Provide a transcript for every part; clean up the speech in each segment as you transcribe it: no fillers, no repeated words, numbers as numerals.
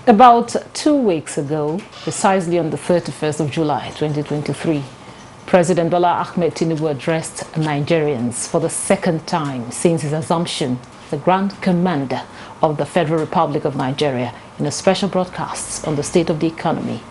About 2 weeks ago, precisely on the 31st of July 2023, President Bola Ahmed Tinubu addressed Nigerians for the second time since his assumption, the Grand Commander of the Federal Republic of Nigeria, in a special broadcast on the state of the economy.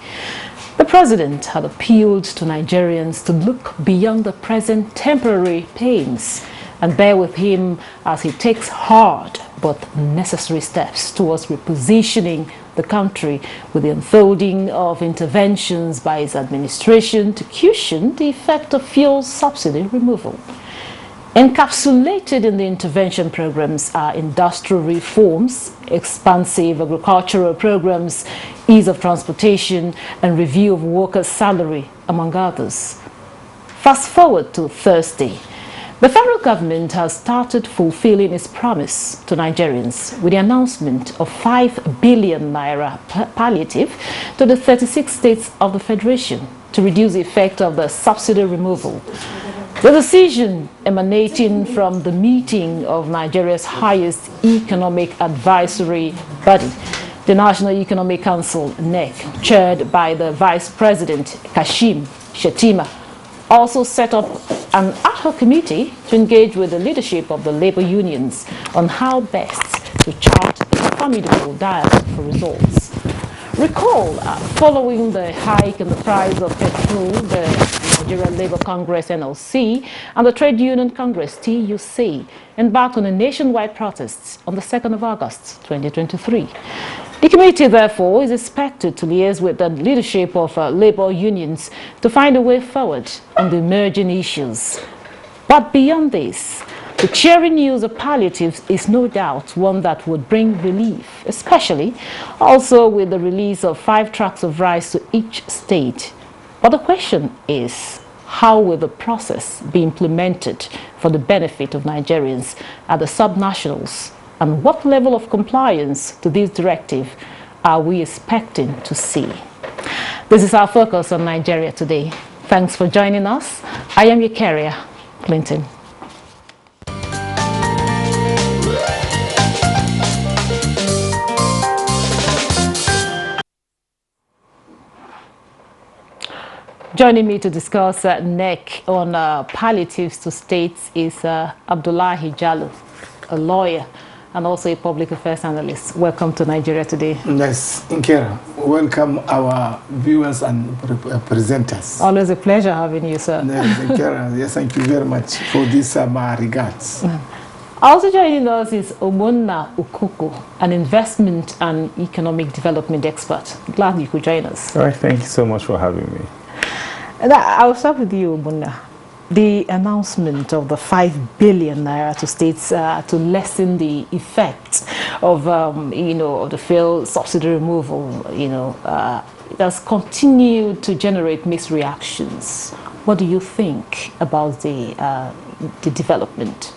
The president had appealed to Nigerians to look beyond the present temporary pains and bear with him as he takes hard but necessary steps towards repositioning the country with the unfolding of interventions by his administration to cushion the effect of fuel subsidy removal. Encapsulated in the intervention programs are industrial reforms, expansive agricultural programs, ease of transportation, and review of workers' salary, among others. Fast forward to Thursday. The federal government has started fulfilling its promise to Nigerians with the announcement of 5 billion naira palliative to the 36 states of the Federation to reduce the effect of the subsidy removal. The decision emanating from the meeting of Nigeria's highest economic advisory body, the National Economic Council, NEC, chaired by the Vice President Kashim Shettima, also set up an ad hoc committee to engage with the leadership of the labor unions on how best to chart a formidable dialogue for results. Recall, following the hike in the price of petrol, the Nigerian Labour Congress NLC and the Trade Union Congress TUC embarked on a nationwide protest on the 2nd of August 2023. The committee, therefore, is expected to liaise with the leadership of labor unions to find a way forward on the emerging issues. But beyond this, the cheering news of palliatives is no doubt one that would bring relief, especially also with the release of 5 trucks of rice to each state. But the question is, how will the process be implemented for the benefit of Nigerians at the subnationals? And what level of compliance to this directive are we expecting to see? This is our focus on Nigeria today. Thanks for joining us. I am your carrier, Clinton. Joining me to discuss NEC on palliatives to states is Abdullahi Jallo, a lawyer and also a public affairs analyst. Welcome to Nigeria Today. Yes, Nkera. Welcome our viewers and presenters. Always a pleasure having you, sir. Yes, Nkera. Yes, thank you very much for this regards. Also joining us is Omona Ukuku, an investment and economic development expert. Glad you could join us. All right, thank you so much for having me. I'll start with you, Omona. The announcement of the 5 billion naira to states to lessen the effect of, of the fuel subsidy removal, it has continued to generate mixed reactions. What do you think about the development?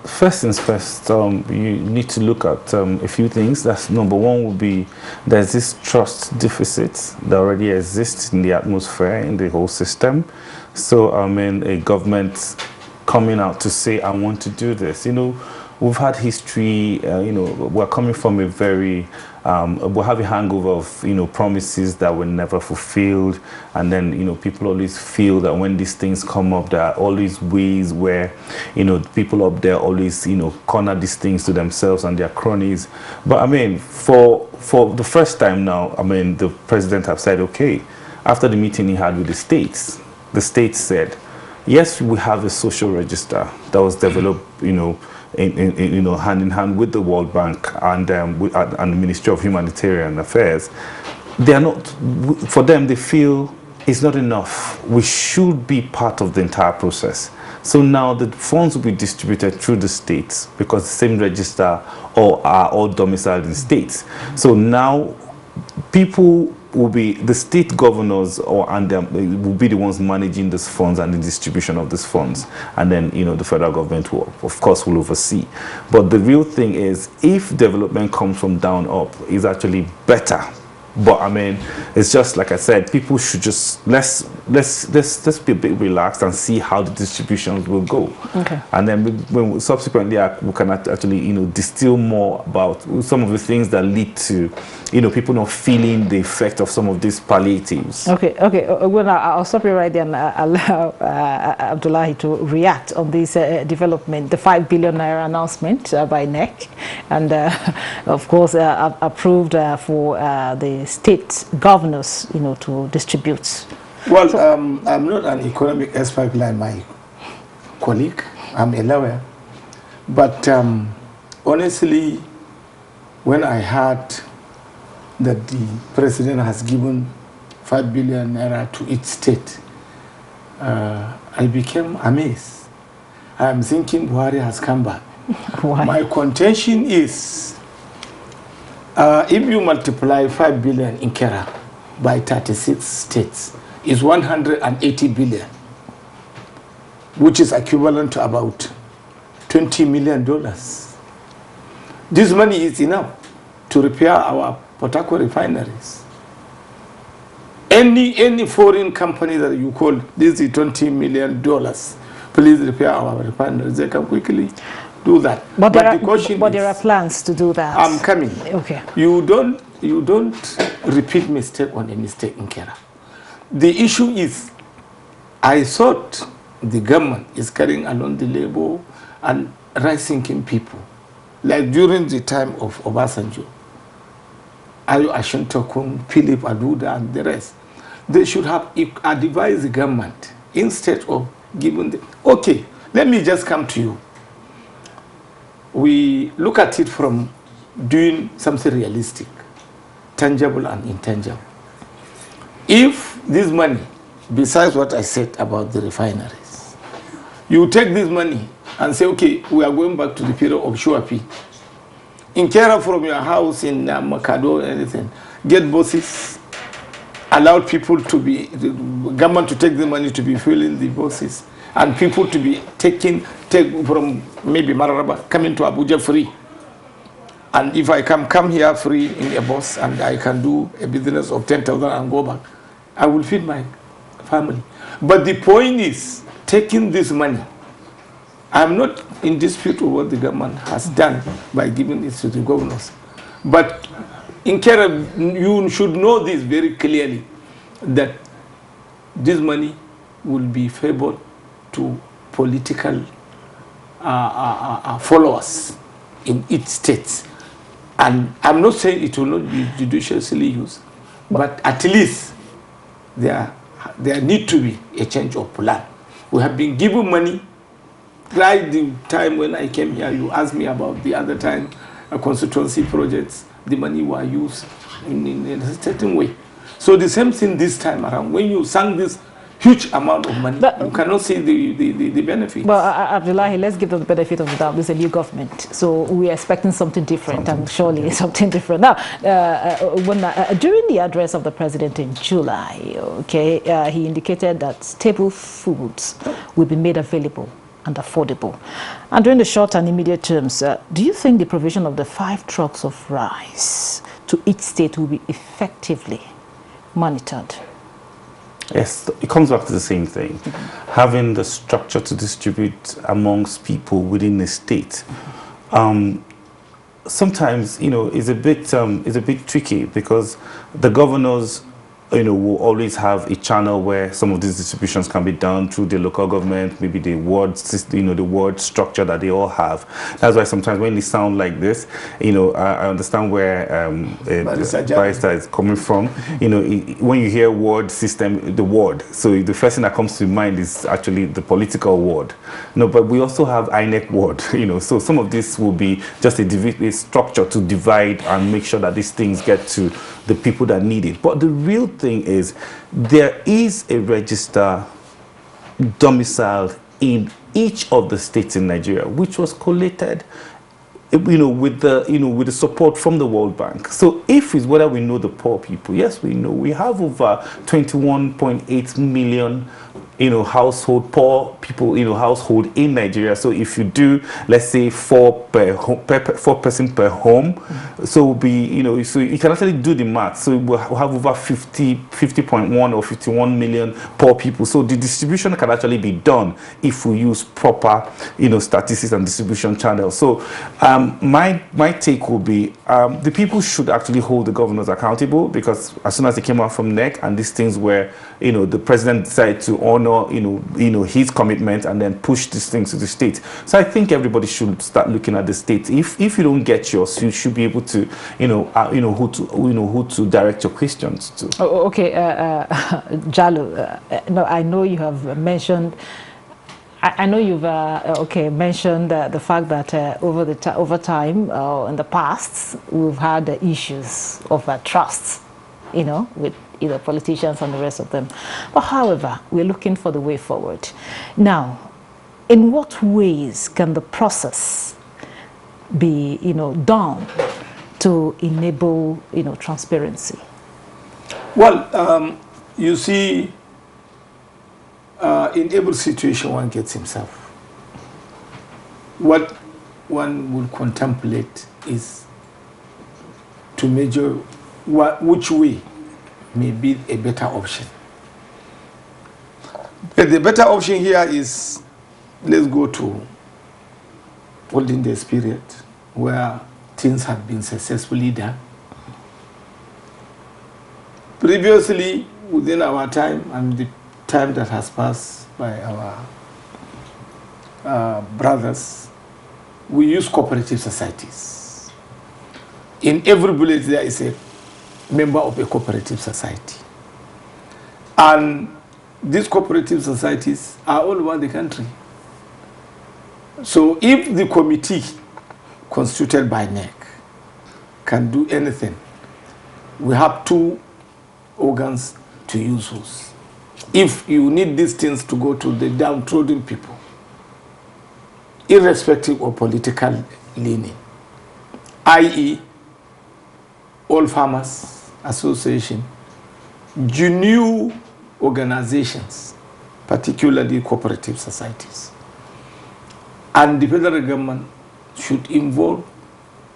First things first, you need to look at a few things. That's number one would be there's this trust deficit that already exists in the atmosphere, in the whole system. So, a government coming out to say, I want to do this. We've had history, we're coming from a very, we have a hangover of, promises that were never fulfilled. And then, people always feel that when these things come up, there are always ways where, people up there always, corner these things to themselves and their cronies. But for the first time now, the president have said, okay, after the meeting he had with the states said, yes, we have a social register that was developed, hand in hand with the World Bank and the Ministry of Humanitarian Affairs. They are not, for them, they feel it's not enough. We should be part of the entire process. So now the funds will be distributed through the states because the same register are all domiciled in states. So now people will be the state governors will be the ones managing these funds and the distribution of these funds, and then the federal government will oversee. But the real thing is, if development comes from down up, is actually better. But it's just like I said, people should just let's let's be a bit relaxed and see how the distributions will go. Okay. And then when subsequently we can actually, you know, distill more about some of the things that lead to, you know, people not feeling the effect of some of these palliatives. Okay. Well, I'll stop you right there and allow Abdullahi to react on this development, the 5 billion naira announcement by NEC, and of course approved for the state governors, you know, to distribute. Well, I'm not an economic expert like my colleague. I'm a lawyer. But honestly, when I heard that the president has given 5 billion naira to each state, I became amazed. I'm thinking Buhari has come back. Why? My contention is, if you multiply 5 billion in Kera by 36 states, is 180 billion, which is equivalent to about $20 million. This money is enough to repair our Port Harcourt refineries. Any foreign company that you call, this is $20 million, please repair our refineries, they can quickly do that. But there are plans to do that. I'm coming. Okay. You don't repeat mistake on a mistake in Kera. The issue is, I thought the government is carrying along the labor and right-thinking people, like during the time of Obasanjo, Ayo Ashintokun, Philip Aduda, and the rest. They should have advised the government instead of giving the... Okay, let me just come to you. We look at it from doing something realistic, tangible and intangible. If this money, besides what I said about the refineries, you take this money and say, okay, we are going back to the period of Shuapi. In Kera, from your house in Makado, anything, get buses, allow people to be, the government to take the money to be filling the buses, and people to be take from maybe Mararaba, coming to Abuja free. And if I come here free in a bus and I can do a business of 10,000 and go back, I will feed my family. But the point is, taking this money, I'm not in dispute with what the government has done by giving it to the governors. But in Kera, you should know this very clearly, that this money will be favored to political followers in each state. And I'm not saying it will not be judiciously used, but at least there need to be a change of plan. We have been given money. Right the time when I came here, you asked me about the other time, constituency projects, the money were used in a certain way. So the same thing this time around. When you sang this huge amount of money, but you cannot see the benefit. Well, Abdullahi, let's give them the benefit of the doubt. There's a new government, so we are expecting something different, and surely something different. Now, during the address of the president in July, okay, he indicated that staple foods will be made available and affordable. And during the short and immediate terms, do you think the provision of the 5 trucks of rice to each state will be effectively monitored? Yes, it comes back to the same thing. Having the structure to distribute amongst people within the state. Sometimes, you know, it's a bit tricky because the governors, you know, will always have a channel where some of these distributions can be done through the local government, maybe the ward system, you know, the ward structure that they all have. That's why sometimes when they sound like this, you know, I understand where Barrister is coming from. You know, when you hear ward system, the ward, so the first thing that comes to mind is actually the political ward. No, but we also have INEC ward, you know, so some of this will be just a structure to divide and make sure that these things get to the people that need it. But the real thing is, there is a register domiciled in each of the states in Nigeria, which was collated, you know, with the support from the World Bank. So if it's whether we know the poor people, yes, we know we have over 21.8 million household, poor people, household in Nigeria. So if you do, let's say 4 person per home, so so you can actually do the math. So we'll have over 50.1 or 51 million poor people. So the distribution can actually be done if we use proper, statistics and distribution channels. So my take will be the people should actually hold the governors accountable, because as soon as they came out from NEC and these things where the president decided to honor his commitment and then push these things to the state. So I think everybody should start looking at the state. If you don't get yours, you should be able to who to direct your questions to. Oh, okay, Jalo. No, I know you have mentioned. I know you've mentioned the fact that over time in the past we've had issues of trust, with either politicians and the rest of them. But however, we're looking for the way forward. Now, in what ways can the process be, done to enable, transparency? Well, you see, in every situation one gets himself. What one will contemplate is to measure which way may be a better option. But the better option here is, let's go to olden days period where things have been successfully done. Previously, within our time and the time that has passed by our brothers, we use cooperative societies. In every village there is a member of a cooperative society. And these cooperative societies are all over the country. So if the committee constituted by NEC can do anything, we have 2 organs to use those. If you need these things to go to the downtrodden people, irrespective of political leaning, i.e., all farmers association, genuine organizations, particularly cooperative societies, and the federal government should involve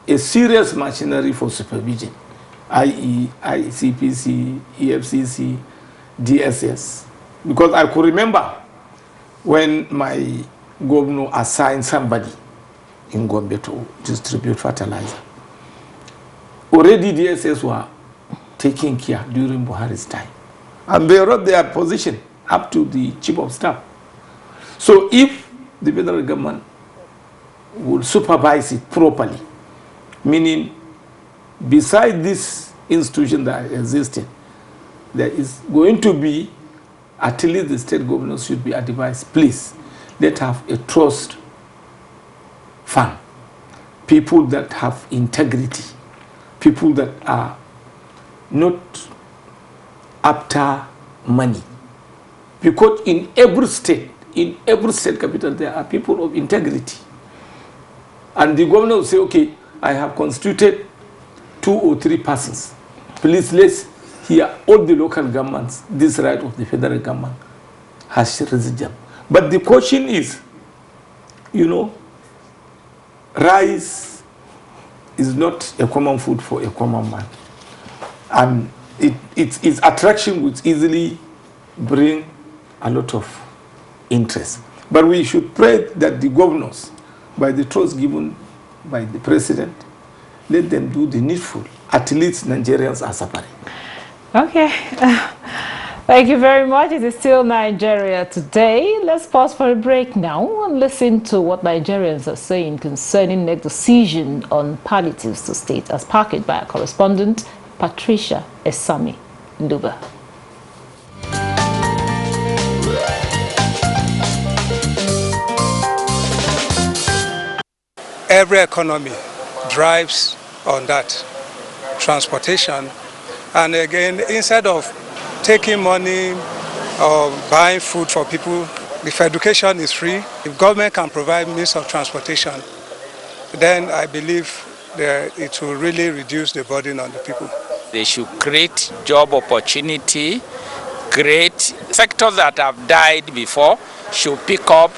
a serious machinery for supervision, i.e. ICPC, EFCC, DSS. Because I could remember when my governor assigned somebody in Gombe to distribute fertilizer. Already DSS were taking care during Buhari's time. And they wrote their position up to the chief of staff. So if the federal government will supervise it properly, meaning beside this institution that existed, there is going to be, at least the state governors should be advised, please, let's have a trust fund. People that have integrity, people that are not after money. Because in every state capital, there are people of integrity. And the governor will say, okay, I have constituted 2 or 3 persons. Please, let's hear all the local governments. This right of the federal government has residue. But the question is, rice is not a common food for a common man. And its attraction would easily bring a lot of interest. But we should pray that the governors, by the trust given by the president, let them do the needful. At least Nigerians are suffering. Okay. Thank you very much. It is still Nigeria Today. Let's pause for a break now and listen to what Nigerians are saying concerning the decision on palliatives to state, as packaged by our correspondent, Patricia Esami Nduba. Every economy drives on that, transportation. And again, instead of taking money or buying food for people, if education is free, if government can provide means of transportation, then I believe that it will really reduce the burden on the people. They should create job opportunity, create sectors that have died before should pick up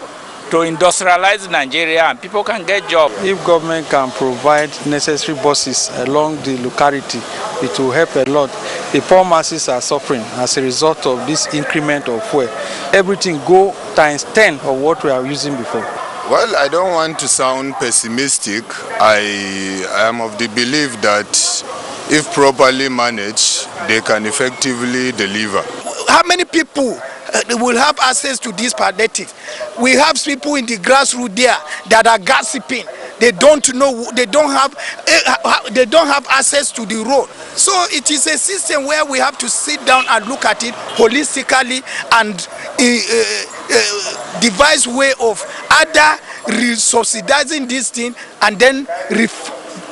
to industrialize Nigeria, and people can get jobs. If government can provide necessary buses along the locality, it will help a lot. The poor masses are suffering as a result of this increment of fuel. Everything go times 10 of what we are using before. Well, I don't want to sound pessimistic. I am of the belief that if properly managed, they can effectively deliver. How many people will have access to these palliatives? We have people in the grassroots there that are gossiping. They don't know. They don't have access to the road. So it is a system where we have to sit down and look at it holistically and devise way of either subsidizing this thing and then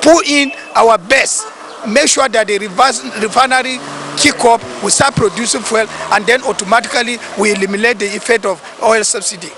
put in our best. Make sure that the refinery kick up, we start producing fuel, and then automatically we eliminate the effect of oil subsidy.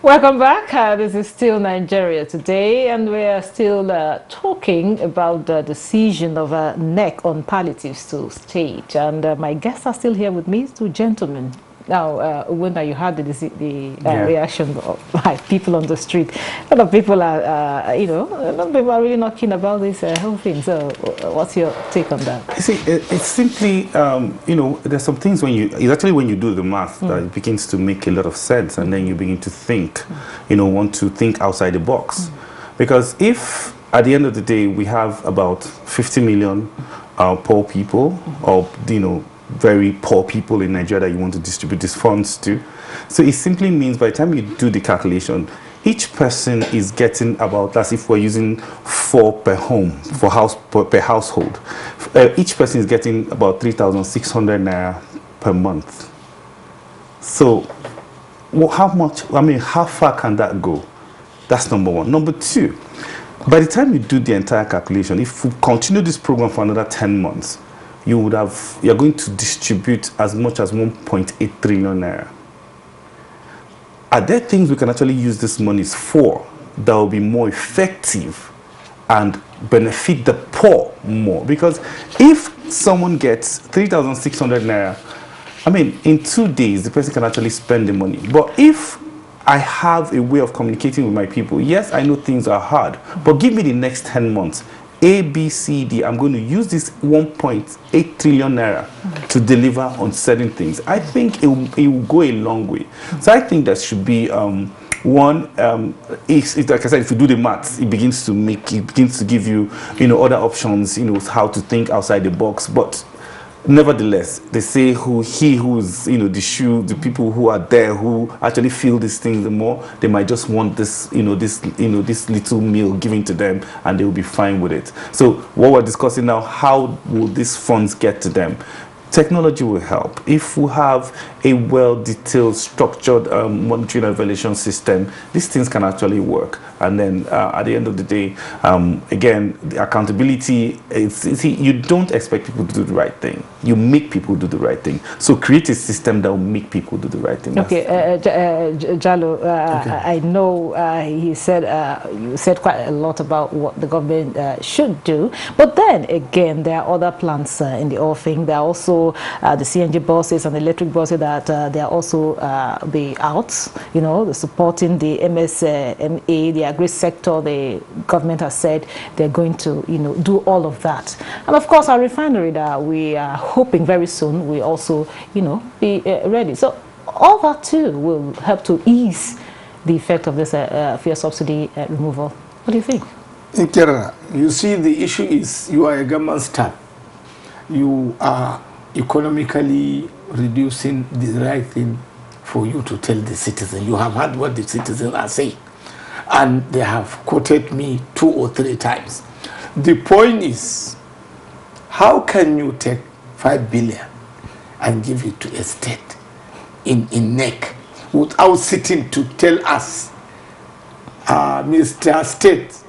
Welcome back. This is still Nigeria Today, and we are still talking about the decision of NEC on palliatives to state. And my guests are still here with me, two gentlemen. Now, when you heard the reaction of people on the street, a lot of people are, a lot of people are really not keen about this whole thing. So, what's your take on that? You see, it's simply, there's some things it's actually when you do the math that it begins to make a lot of sense, and then you begin to think, want to think outside the box. Because if at the end of the day we have about 50 million poor people, or, very poor people in Nigeria that you want to distribute these funds to. So it simply means by the time you do the calculation, each person is getting about, as if we're using 4 per home, per household. Each person is getting about 3,600 naira per month. So how far can that go? That's number one. Number two, by the time you do the entire calculation, if we continue this program for another 10 months, you're going to distribute as much as 1.8 trillion naira. Are there things we can actually use this money for that will be more effective and benefit the poor more? Because if someone gets 3,600 naira, in 2 days, the person can actually spend the money. But if I have a way of communicating with my people, yes, I know things are hard, but give me the next 10 months. A, B, C, D, I'm going to use this 1.8 trillion naira to deliver on certain things. I think it will go a long way. So I think that should be one. Like I said, if you do the maths, it begins to give you, other options, how to think outside the box. But nevertheless, they say who's the people who are there who actually feel these things the more, they might just want this this little meal given to them, and they will be fine with it. So what we're discussing now, how will these funds get to them? Technology will help. If we have a well-detailed, structured monitoring and evaluation system, these things can actually work. And then at the end of the day, again, the accountability, you don't expect people to do the right thing. You make people do the right thing. So create a system that will make people do the right thing. Okay, Jalo, okay. I know you said quite a lot about what the government should do. But then again, there are other plans in the offing. There are also the CNG buses and the electric buses that they are also the outs, supporting the MSME, the agri-sector. The government has said they're going to, do all of that. And of course, our refinery that we are hoping very soon will also, be ready. So all that too will help to ease the effect of this fuel subsidy removal. What do you think? In Kerala, you see, the issue is you are a government staff. You are economically reducing the right thing for you to tell the citizen. You have heard what the citizens are saying, and they have quoted me 2 or 3 times. The point is, how can you take 5 billion and give it to a state in NEC without sitting to tell us, Mr. State,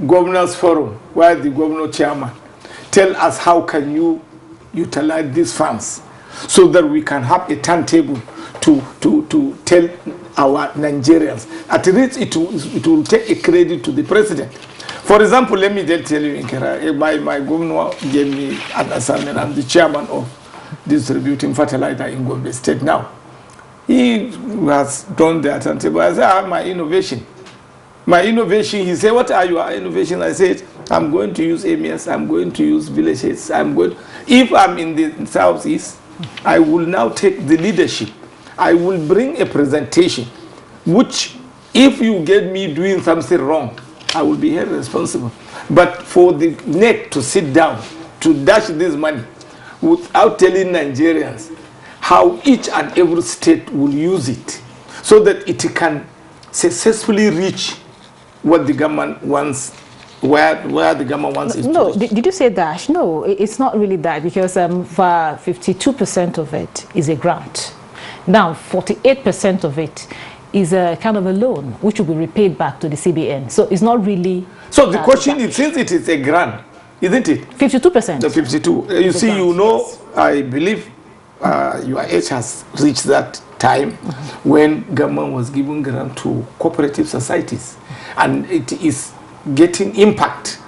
Governors Forum, where the governor chairman, tell us how can you utilize these funds so that we can have a timetable to tell our Nigerians. At least it will take a credit to the president. For example, let me just tell you, Nkera, my governor gave me an assignment. I'm the chairman of distributing fertilizer in Gombe State now. He has done that and said, well, I said, I have my innovation. My innovation, he said, what are your innovations? I said, I'm going to use AMS, I'm going to use villages, if I'm in the southeast, I will now take the leadership. I will bring a presentation, which if you get me doing something wrong, I will be held responsible. But for the NEC to sit down, to dash this money, without telling Nigerians how each and every state will use it, so that it can successfully reach what the government wants, where the government wants it to No, reach. did you say that? No, it's not really that, because 52% of it is a grant. Now, 48% of it is a kind of a loan, which will be repaid back to the CBN. So it's not really... So the question is, since it is a grant, isn't it? 52%. The 52. You see, grant, you know, yes. I believe your age has reached that time when government was giving grant to cooperative societies, and it is getting impact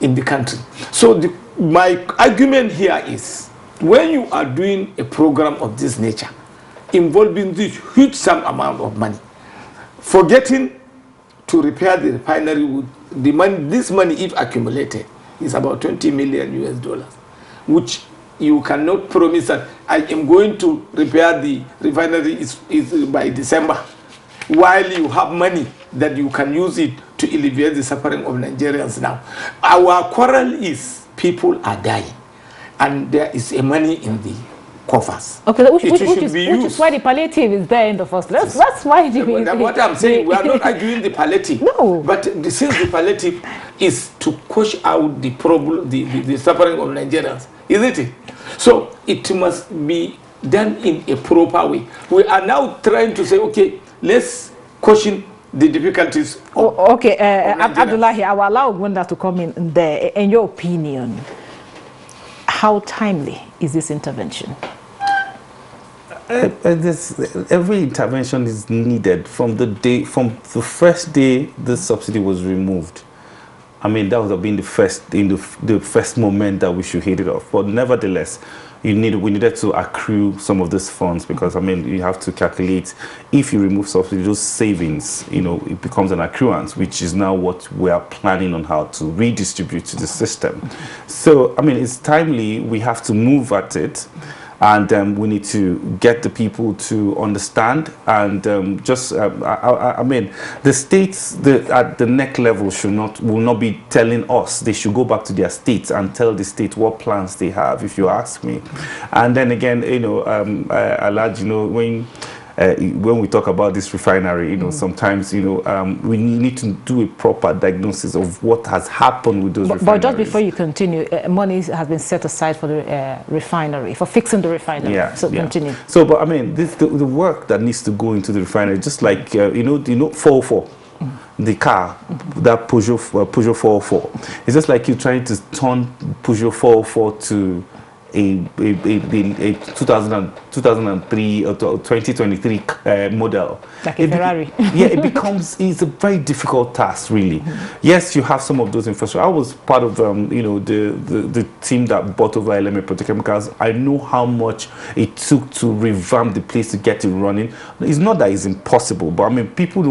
in the country. So my argument here is, when you are doing a program of this nature, involving this huge sum amount of money, forgetting to repair the refinery with the money, this money, if accumulated, is about 20 million US dollars, which you cannot promise that I am going to repair the refinery is by December, while you have money that you can use it to alleviate the suffering of Nigerians now. Our quarrel is people are dying, and there is a money in the coffers. Okay, which is why the palliative is there in the first place. That's why what I'm saying, we are not arguing the palliative. No. But since the palliative is to push out the problem, the suffering of Nigerians, isn't it? So it must be done in a proper way. We are now trying to say, okay, let's caution the difficulties. Okay, Abdullahi, I will allow Gwenda to come in there. In your opinion, how timely is this intervention? Every intervention is needed from the first day the subsidy was removed. I mean, that would have been the first moment that we should hit it off. But nevertheless, we needed to accrue some of these funds, because I mean, you have to calculate, if you remove subsidy, those savings, you know, it becomes an accruance, which is now what we are planning on how to redistribute to the system. So I mean, it's timely. We have to move at it. And we need to get the people to understand, and I mean, the states at the NEC level will not be telling us. They should go back to their states and tell the state what plans they have, if you ask me. And then again, you know, Alaj, you know, when we talk about this refinery, you know, sometimes, you know, we need to do a proper diagnosis of what has happened with those refineries. But just before you continue, money has been set aside for the refinery, for fixing the refinery. Yeah, so continue. So, but I mean, the work that needs to go into the refinery, just like, you know, 404. The car, that Peugeot 404. It's just like you're trying to turn Peugeot 404 to a 2003 or 2023 model. Like a Ferrari. Yeah, it's a very difficult task, really. Yes, you have some of those infrastructure. I was part of you know, the team that bought over LMA Petrochemicals. I know how much it took to revamp the place to get it running. It's not that it's impossible, but I mean, people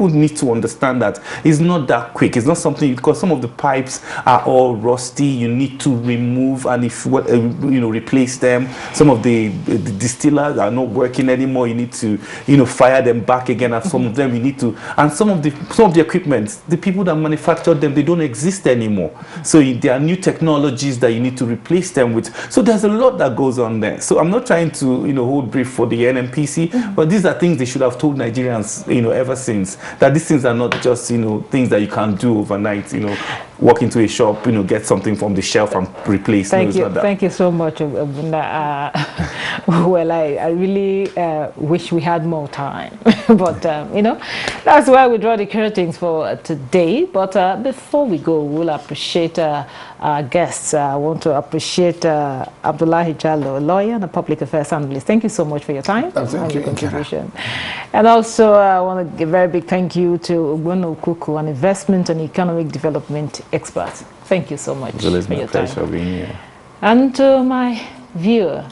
need to understand that it's not that quick. It's not something, because some of the pipes are all rusty. You need to remove, and if you know, replace them. Some of the distillers are not working anymore. You need to, you know, fire them back again, and some of them you need to, and some of the equipment, the people that manufactured them, they don't exist anymore. So there are new technologies that you need to replace them with. So there's a lot that goes on there. So I'm not trying to, you know, hold brief for the NNPC, but these are things they should have told Nigerians, you know, ever since, that these things are not just, you know, things that you can do overnight, you know, walk into a shop, you know, get something from the shelf and replace. Thank you so much, Well, I really wish we had more time. But, you know, that's why we draw the curtains for today. But before we go, we'll appreciate our guests. I want to appreciate Abdullahi Jallo, a lawyer and a public affairs analyst. Thank you so much for your time and your contribution. And also, I want to give a very big thank you to Ogbono Okuku, an investment and economic development expert. Thank you so much for your time. Being here. And to my viewer,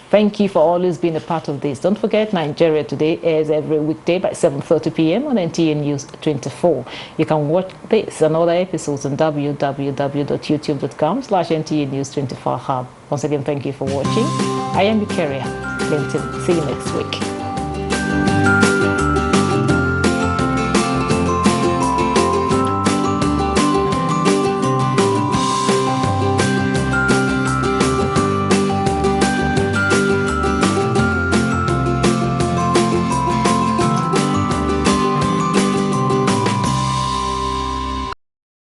thank you for always being a part of this. Don't forget, Nigeria Today airs every weekday by 7:30 p.m. on NTA News 24. You can watch this and other episodes on www.youtube.com/NTA News 24 Hub. Once again, thank you for watching. I am Victoria Clinton. See you next week.